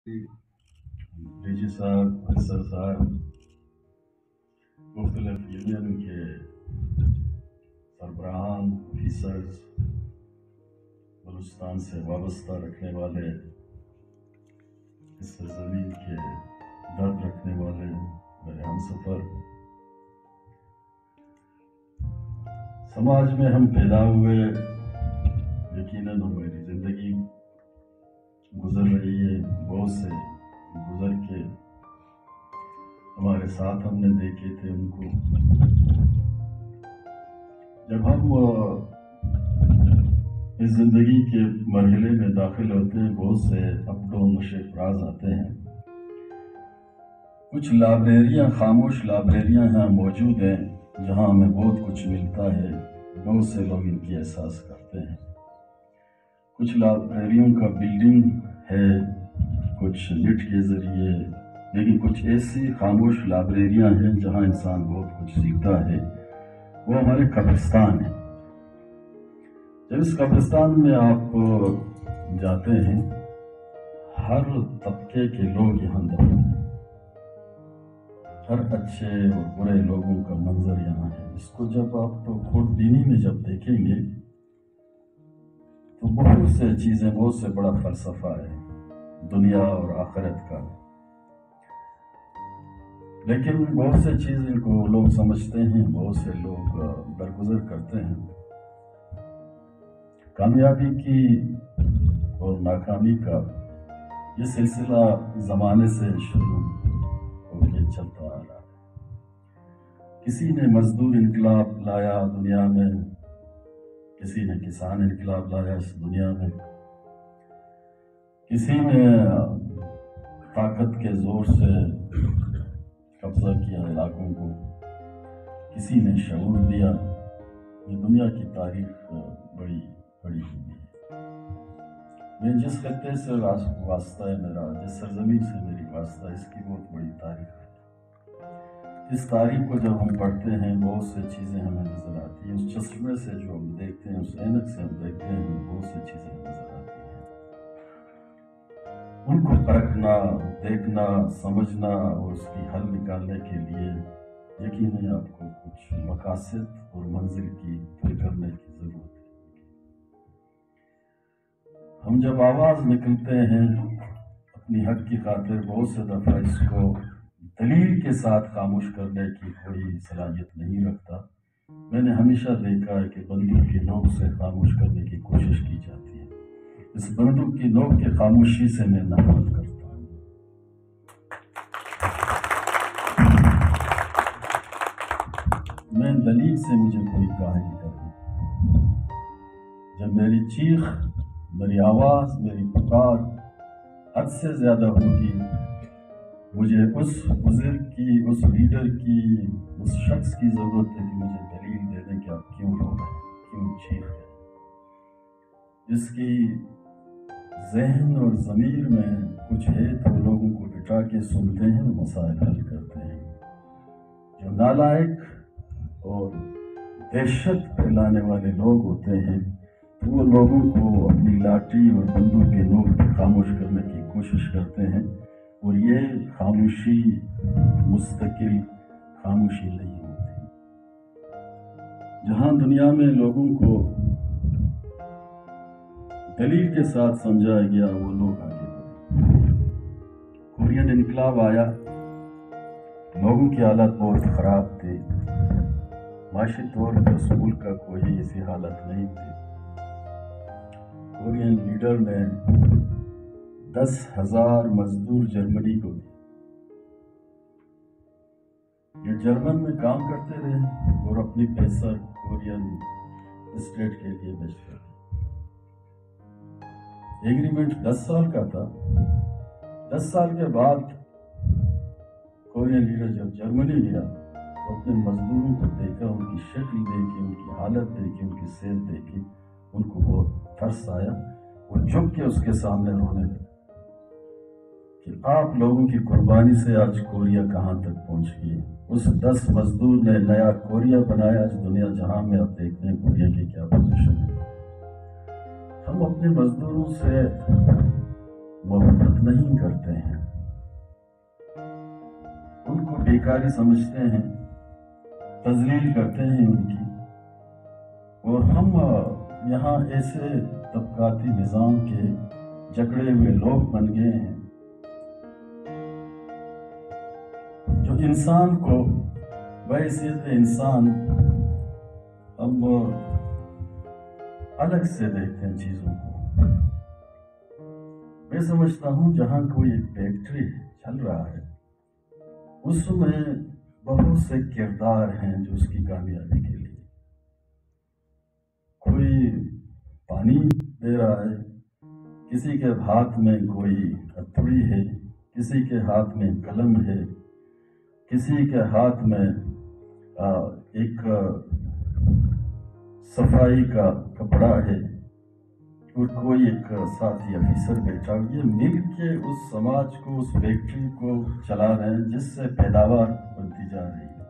D صاحب، افسر صاحب، مختلف یونین کے سربراہان، آفیسرز، بلوچستان سے وابستہ رکھنے والے، اس سرزمین کے درد رکھنے والے میرے ہم سفر، سماج میں ہم پیدا ہوئے، یقیناً ہماری زندگی گزر رہی ہے، بہت سے گزر کے ہمارے ساتھ ہم نے دیکھے تھے ان کو. جب ہم اس زندگی کے مرحلے میں داخل ہوتے ہیں، بہت سے اپ ڈاؤن نشے فراز آتے ہیں. کچھ لائبریریاں، خاموش لائبریریاں یہاں موجود ہیں جہاں ہمیں بہت کچھ ملتا ہے. بہت سے لوگ ان کی احساس کرتے ہیں. کچھ لائبریریوں کا بلڈنگ ہے، کچھ نیٹ کے ذریعے، لیکن کچھ ایسی خاموش لائبریریاں ہیں جہاں انسان بہت کچھ سیکھتا ہے. وہ ہمارے قبرستان ہیں. جب اس قبرستان میں آپ جاتے ہیں، ہر طبقے کے لوگ یہاں دفن ہیں. ہر اچھے اور برے لوگوں کا منظر یہاں ہے. اس کو جب آپ خود بینی میں جب دیکھیں گے تو بہت سے چیزیں، بہت سے بڑا فلسفہ ہے دنیا اور آخرت کا. لیکن بہت سے چیز ان کو لوگ سمجھتے ہیں، بہت سے لوگ درگزر کرتے ہیں. کامیابی کی اور ناکامی کا یہ سلسلہ زمانے سے شروع ہو کے چلتا آ رہا ہے. کسی نے مزدور انقلاب لایا دنیا میں، کسی نے کسان انقلاب لایا اس دنیا میں، کسی نے طاقت کے زور سے قبضہ کیا علاقوں کو، کسی نے شعور دیا. یہ دنیا کی تاریخ بڑی بڑی ہوئی ہے. میں جس خطے سے واسطہ ہے میرا، جس سرزمین سے میری واسطہ، اس کی بہت بڑی تاریخ ہے. اس تاریخ کو جب ہم پڑھتے ہیں، بہت سی چیزیں ہمیں نظر آتی ہیں. اس چشمے سے جو ہم دیکھتے ہیں، اس عینک سے ہم دیکھتے ہیں، بہت سی چیزیں نظر آتی ہیں. ان کو پرکھنا، دیکھنا، سمجھنا اور اس کی حل نکالنے کے لیے یقیناً آپ کو کچھ مقاصد اور منزل کی طے کرنے کی ضرورت ہے. ہم جب آواز نکلتے ہیں اپنی حق کی خاطر، بہت سے دفعہ اس کو دلیل کے ساتھ خاموش کرنے کی کوئی صلاحیت نہیں رکھتا. میں نے ہمیشہ دیکھا ہے کہ بندوق کی نوک سے خاموش کرنے کی کوشش کی جاتی ہے. اس بندوق کی نوک کی خاموشی سے میں نفرت کرتا ہوں. میں دلیل سے مجھے کوئی کاہلی کرے. جب میری چیخ، میری آواز، میری پکار حد سے زیادہ ہوگی، مجھے اس بزرگ کی، اس لیڈر کی، اس شخص کی ضرورت ہے کہ مجھے دلیل دے دیں کہ آپ کیوں رو رہے ہیں، کیوں چیخ رہے ہیں. جس کی ذہن اور ضمیر میں کچھ ہے تو لوگوں کو بٹھا کے سنتے ہیں اور مسائل حل کرتے ہیں. جو نالائق اور دہشت پھیلانے والے لوگ ہوتے ہیں تو وہ لوگوں کو اپنی لاٹھی اور بندوق کے نوک پہ خاموش کرنے کی کوشش کرتے ہیں. اور یہ خاموشی مستقل خاموشی نہیں ہوتی. جہاں دنیا میں لوگوں کو دلیل کے ساتھ سمجھایا گیا، وہ لوگ آگے بڑھے. کورین انقلاب آیا، لوگوں کی حالت بہت خراب تھی. معاشی طور پر اس ملک کا کوئی ایسی حالت نہیں تھی. کورین لیڈر نے 10,000 مزدور جرمنی کو دی. یہ جرمن میں کام کرتے رہے اور اپنی پیسہ کورین اسٹیٹ کے لیے بیچتے رہے. ایگریمنٹ 10 سال کا تھا. 10 سال کے بعد کورین لیڈر جب جرمنی گیا تو اپنے مزدوروں کو دیکھا، ان کی شکل دیکھی، ان کی حالت دیکھی، ان کی صحت دیکھی، ان کو بہت ترس آیا. وہ جھک کے اس کے سامنے رونے لگے کہ آپ لوگوں کی قربانی سے آج کوریا کہاں تک پہنچ گئی. اس 10 مزدور نے نیا کوریا بنایا. آج دنیا جہاں میں آپ دیکھتے ہیں کوریا کی کیا پوزیشن ہے. ہم اپنے مزدوروں سے محبت نہیں کرتے ہیں، ان کو بیکاری سمجھتے ہیں، تذلیل کرتے ہیں ان کی. اور ہم یہاں ایسے طبقاتی نظام کے جکڑے ہوئے لوگ بن گئے ہیں جو انسان کو بحیثیت انسان ہم الگ سے دیکھتے ہیں چیزوں کو. میں سمجھتا ہوں جہاں کوئی ایک فیکٹری چل رہا ہے اس میں بہت سے کردار ہیں جو اس کی کامیابی کے لیے. کوئی پانی دے رہا ہے، کسی کے ہاتھ میں کوئی ہتھوڑی ہے، کسی کے ہاتھ میں قلم ہے، کسی کے ہاتھ میں ایک صفائی کا کپڑا ہے، اور کوئی ایک ساتھی افیسر بیٹھا. یہ مل کے اس سماج کو، اس فیکٹری کو چلا رہے ہیں جس سے پیداوار بنتی جا رہی ہے.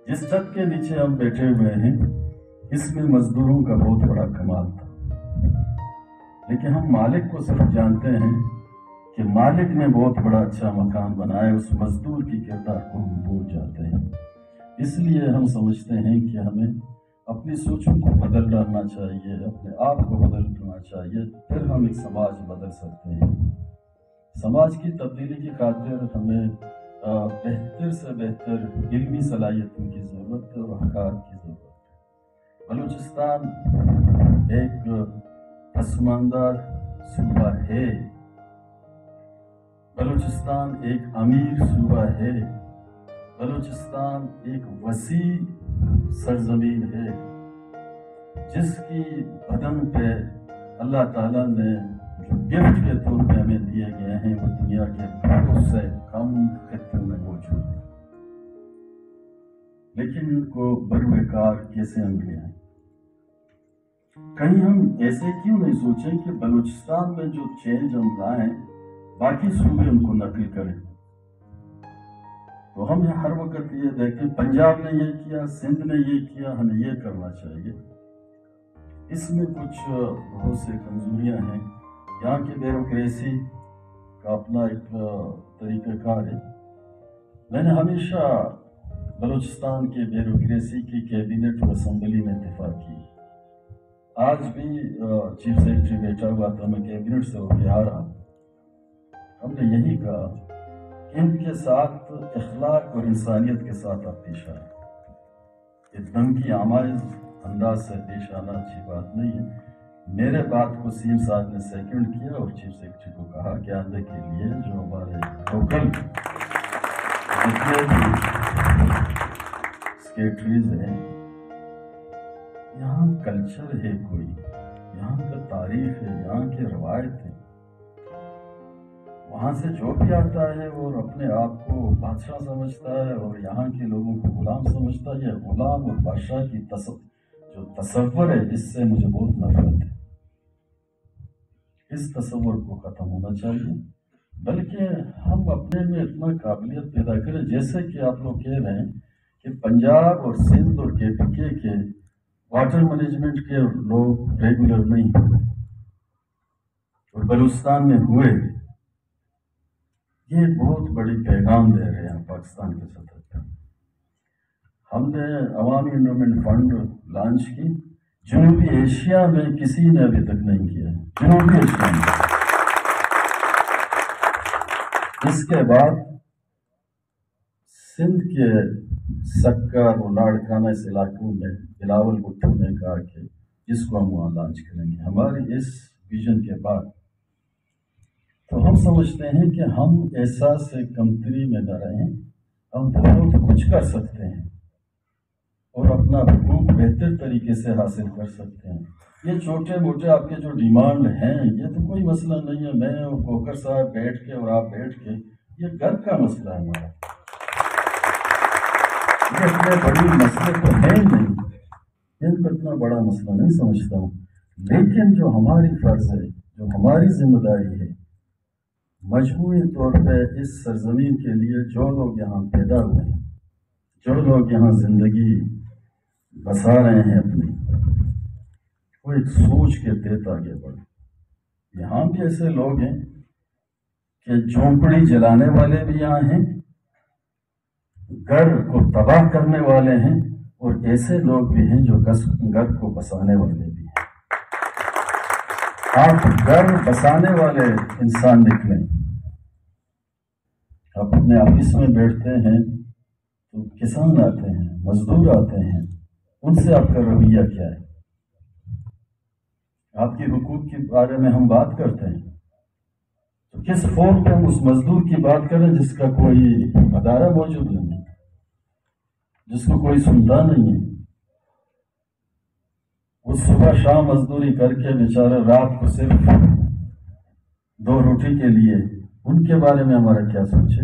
جس چھت کے نیچے ہم بیٹھے ہوئے ہیں اس میں مزدوروں کا بہت بڑا کمال تھا، لیکن ہم مالک کو صرف جانتے ہیں کہ مالک نے بہت بڑا اچھا مکان بنایا، اس مزدور کی کردار کو ہم بھول جاتے ہیں. اس لیے ہم سمجھتے ہیں کہ ہمیں اپنی سوچوں کو بدل ڈالنا چاہیے، اپنے آپ کو بدل ڈالنا چاہیے، پھر ہم ایک سماج بدل سکتے ہیں. سماج کی تبدیلی کی خاطر ہمیں بہتر سے بہتر علمی صلاحیتوں کی ضرورت ہے اور حقائق کی ضرورت ہے. بلوچستان ایک پسماندہ صوبہ ہے، بلوچستان ایک امیر صوبہ ہے، بلوچستان ایک وسیع سرزمین ہے جس کی بدن پہ اللہ تعالیٰ نے جو گفٹ کے طور پہ ہمیں دیے گئے ہیں وہ دنیا کے بہت سے کم خطوں میں موجود ہیں، لیکن ان کو بروئے کار کیسے ہم لے آئیں؟ کہیں ہم ایسے کیوں نہیں سوچیں کہ بلوچستان میں جو چینج ہم لائیں باقی صوبے ان کو نقل کریں؟ تو ہم ہر وقت یہ دیکھیں پنجاب نے یہ کیا، سندھ نے یہ کیا، ہمیں یہ کرنا چاہیے. اس میں کچھ بہت سے کمزوریاں ہیں. یہاں کی بیوروکریسی کا اپنا ایک طریقہ کار ہے. میں نے ہمیشہ بلوچستان کے بیوروکریسی کی کیبنٹ اور اسمبلی میں اتفاق کی. آج بھی چیف سیکرٹری بیٹھا ہوا تھا، میں کیبنٹ سے ہو کے آ رہا. ہم نے یہی کہا کہ ان کے ساتھ اخلاق اور انسانیت کے ساتھ آپ پیش آئیں. یہ دھمکی آمیز انداز سے پیش آنا اچھی بات نہیں ہے. میرے بات کو سی ایم صاحب نے سیکنڈ کیا اور چیف سیکرٹری کو کہا کہ آندے کے لیے جو ہمارے لوکل سیکرٹریز ہیں، یہاں کلچر ہے، کوئی یہاں کا تاریخ ہے، یہاں کی روایت ہے، وہاں سے جو بھی آتا ہے اور اپنے آپ کو بادشاہ سمجھتا ہے اور یہاں کے لوگوں کو غلام سمجھتا ہے. یہ غلام اور بادشاہ کی جو تصور ہے اس سے مجھے بہت نفرت ہے. اس تصور کو ختم ہونا چاہیے، بلکہ ہم اپنے میں اتنا قابلیت پیدا کریں. جیسے کہ آپ لوگ کہہ رہے ہیں کہ پنجاب اور سندھ اور KPK کے واٹر مینجمنٹ کے لوگ ریگولر نہیں ہوئے اور بلوچستان میں ہوئے. یہ بہت بڑی پیغام دے رہے ہیں پاکستان کے سطح پر. ہم نے عوامی انڈومنٹ فنڈ لانچ کی، جنوبی ایشیا میں کسی نے ابھی تک نہیں کیا ہے. جنوبی ایشیا میں اس کے بعد سندھ کے سکر اور لاڑکانہ اس علاقوں میں بلاول بھٹو نے کہا کہ جس کو ہم وہاں لانچ کریں گے. ہماری اس ویژن کے بعد تو ہم سمجھتے ہیں کہ ہم احساس سے کمتری میں نہ رہیں، ہم بہت کچھ کر سکتے ہیں اور اپنا حقوق بہتر طریقے سے حاصل کر سکتے ہیں. یہ چھوٹے موٹے آپ کے جو ڈیمانڈ ہیں یہ تو کوئی مسئلہ نہیں ہے. میں اور کوکر صاحب بیٹھ کے اور آپ بیٹھ کے یہ گھر کا مسئلہ ہے ہمارا. یہ اتنے بڑی مسئلے تو ہے نہیں، ان کو اتنا بڑا مسئلہ نہیں سمجھتا ہوں. لیکن جو ہماری فرض ہے، جو ہماری ذمہ داری ہے، مجموعی طور پہ اس سرزمین کے لیے جو لوگ یہاں پیدا ہوئے ہیں، جو لوگ یہاں زندگی بسا رہے ہیں اپنی، وہ ایک سوچ کے تحت آگے بڑھیں. یہاں بھی ایسے لوگ ہیں کہ جھونپڑی جلانے والے بھی یہاں ہیں، گھر کو تباہ کرنے والے ہیں، اور ایسے لوگ بھی ہیں جو گھر کو بسانے والے بھی ہیں۔ آپ گھر بسانے والے انسان نکلیں۔ آپ اپنے آفس میں بیٹھتے ہیں تو کسان آتے ہیں، مزدور آتے ہیں، ان سے آپ کا رویہ کیا ہے؟ آپ کی حقوق کے بارے میں ہم بات کرتے ہیں تو کس فون پہ ہم اس مزدور کی بات کریں جس کا کوئی ادارہ موجود نہیں ہے، جس کو کوئی سنتا نہیں ہے؟ وہ صبح شام مزدوری کر کے بیچارہ رات کو صرف 2 روٹی کے لیے، ان کے بارے میں ہمارا کیا سوچے؟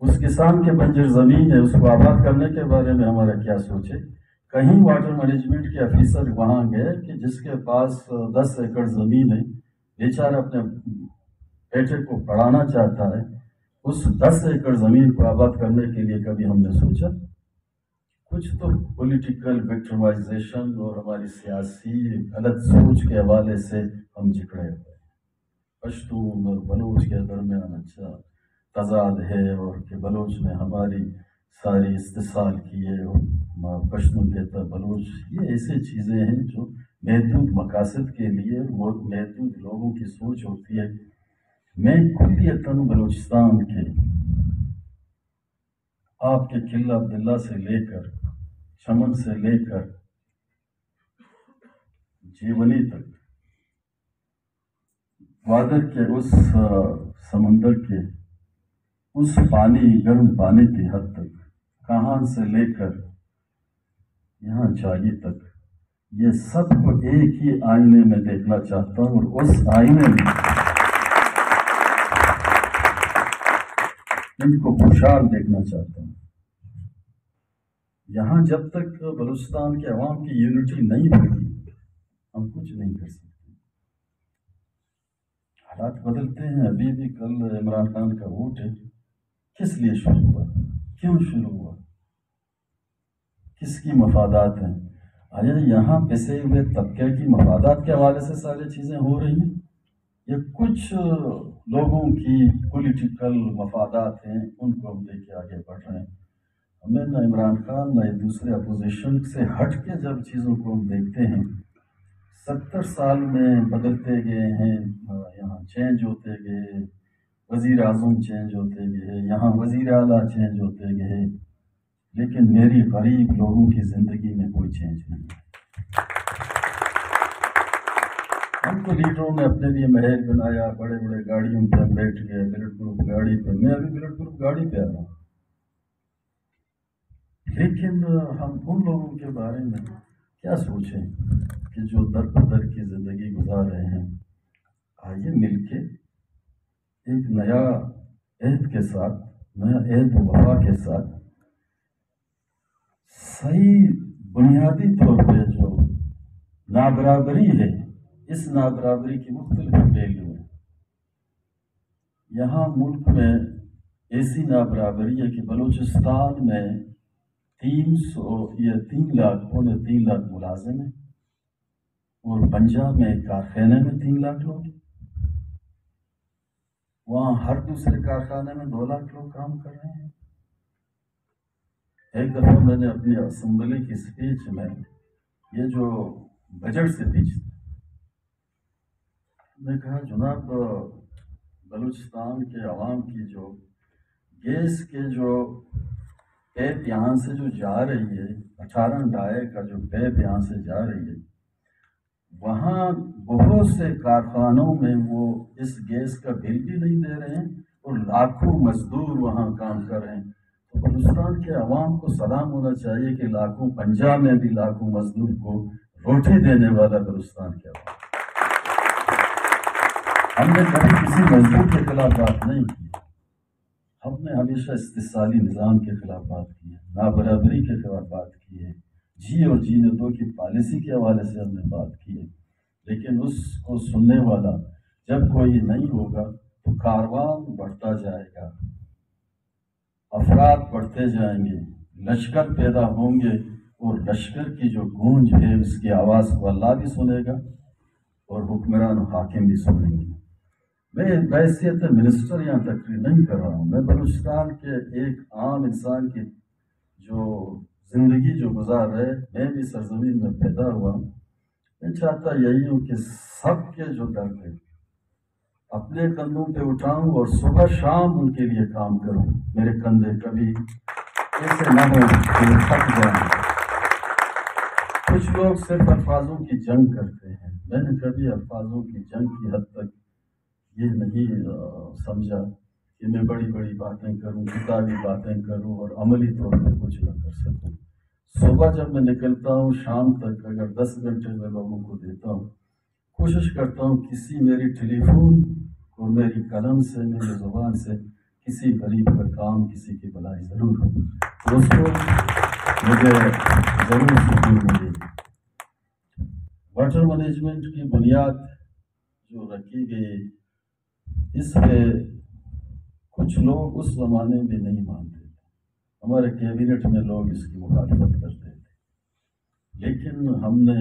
اس کسان کے بنجر زمین ہے، اس کو آباد کرنے کے بارے میں ہمارا کیا سوچے؟ کہیں واٹر مینجمنٹ کے آفیسر وہاں گئے کہ جس کے پاس 10 ایکڑ زمین ہے، بیچارہ اپنے بیٹے کو پڑھانا چاہتا ہے، اس 10 ایکڑ زمین کو آباد کرنے کے لیے کبھی ہم نے سوچا؟ کچھ تو پولیٹیکل وکٹمائزیشن اور ہماری سیاسی غلط سوچ کے حوالے سے ہم جکڑے ہوئے ہیں۔ پشتون اور بلوچ کے درمیان اچھا تضاد ہے، اور کہ بلوچ نے ہماری ساری استحصال کی ہے اور پشتون کہتا بلوچ، یہ ایسی چیزیں ہیں جو محدود مقاصد کے لیے وہ محدود لوگوں کی سوچ ہوتی ہے۔ میں کلیتاً بلوچستان کے آپ کے قلعہ عبداللہ سے لے کر چمن سے لے کر جیونی تک، وادر کے اس سمندر کے اس پانی، گرم پانی کی حد تک، کہاں سے لے کر یہاں چاگی تک، یہ سب کو ایک ہی آئینے میں دیکھنا چاہتا ہوں، اور اس آئینے میں ان کو خوشحال دیکھنا چاہتا ہوں۔ یہاں جب تک بلوچستان کے عوام کی یونٹی نہیں ہوگی ہم کچھ نہیں کر سکتے۔ حالات بدلتے ہیں، ابھی بھی کل عمران خان کا ووٹ ہے، کس لیے شروع ہوا؟ کیوں شروع ہوا؟ کس کی مفادات ہیں؟ آیا یہاں پسے ہوئے طبقے کی مفادات کے حوالے سے ساری چیزیں ہو رہی ہیں، یا کچھ لوگوں کی پولیٹیکل مفادات ہیں، ان کو ہم دیکھ کے آگے بڑھ رہے ہیں؟ ہمیں نہ عمران خان نہ دوسرے اپوزیشن سے ہٹ کے جب چیزوں کو ہم دیکھتے ہیں، 70 سال میں بدلتے گئے ہیں، یہاں چینج ہوتے گئے، وزیر اعظم چینج ہوتے گئے، یہاں وزیر اعلیٰ چینج ہوتے گئے، لیکن میری غریب لوگوں کی زندگی میں کوئی چینج نہیں ہے۔ ہم کو لیڈروں نے اپنے لیے محل بنایا، بڑے بڑے گاڑیوں پہ ہم بیٹھ گئے، بلٹ پروف گاڑی پہ، میں ابھی بلٹ پروف گاڑی پہ آ رہا ہوں، لیکن ہم ان لوگوں کے بارے میں کیا سوچیں کہ جو در بدر کی زندگی گزار رہے ہیں؟ آئیے مل کے ایک نیا عہد کے ساتھ، نیا عہد و وفا کے ساتھ، صحیح بنیادی طور پہ جو نابرابری ہے، اس نابرابری کی مختلف پہلو ہیں۔ یہاں ملک میں ایسی نابرابری ہے کہ بلوچستان میں 300 یا 3 لاکھ، 3 لاکھ ملازم ہیں، اور پنجاب میں ایک کارخانے میں 3 لاکھ لوگ ہیں، وہاں ہر دوسرے کارخانے میں 2 لاکھ لوگ کام کر رہے ہیں۔ ایک دفعہ میں نے اپنی اسمبلی کی اسپیچ میں یہ جو بجٹ سے پیچھے میں کہا، جناب بلوچستان کے عوام کی جو گیس کے جو پیپ یہاں سے جو جا رہی ہے، 18 ڈائے کا جو پیپ یہاں سے جا رہی ہے، وہاں بہت سے کارخانوں میں وہ اس گیس کا بل بھی نہیں دے رہے ہیں، اور لاکھوں مزدور وہاں کام کر رہے ہیں۔ تو بلوچستان کے عوام کو سلام ہونا چاہیے کہ لاکھوں، پنجاب میں بھی لاکھوں مزدور کو روٹی دینے والا بلوچستان کے عوام۔ ہم نے کبھی کسی مزدور کے خلاف بات نہیں کی، ہم نے ہمیشہ استحصالی نظام کے خلاف بات کی ہے، نابرابری کے خلاف بات کی ہے، جی اور جینے دو کی پالیسی کے حوالے سے ہم نے بات کی ہے، لیکن اس کو سننے والا جب کوئی نہیں ہوگا تو کاروان بڑھتا جائے گا، افراد بڑھتے جائیں گے، لشکر پیدا ہوں گے، اور لشکر کی جو گونج ہے اس کی آواز کو اللہ بھی سنے گا اور حکمران و حاکم بھی سنیں گے۔ میں بحیثیت منسٹر یہاں تقریر نہیں کر رہا ہوں، میں بلوچستان کے ایک عام انسان کی جو زندگی جو گزار رہے، میں بھی سرزمین میں پیدا ہوا ہوں، میں چاہتا یہی ہوں کہ سب کے جو درد ہے اپنے کندھوں پہ اٹھاؤں اور صبح شام ان کے لیے کام کروں. میرے کندھے کبھی ایسے نہ ہوں کہ وہ تھک جائیں. کچھ لوگ صرف الفاظوں کی جنگ کرتے ہیں، میں نے کبھی الفاظوں کی جنگ کی حد تک یہ نہیں سمجھا کہ میں بڑی بڑی باتیں کروں، کتابی باتیں کروں اور عملی طور پہ کچھ نہ کر سکوں. صبح جب میں نکلتا ہوں شام تک اگر 10 گھنٹے میں لوگوں کو دیتا ہوں، کوشش کرتا ہوں کسی میری ٹیلی فون اور میری قلم سے، میری زبان سے کسی غریب کا کام، کسی کی بھلائی ضرور ہو. دوستوں، مجھے ضرور سکون ملے. واٹر مینجمنٹ کی بنیاد جو رکھی گئی، اس پہ کچھ لوگ اس زمانے میں نہیں مانتے تھے. ہمارے کیبنٹ میں لوگ اس کی مخالفت کرتے تھے، لیکن ہم نے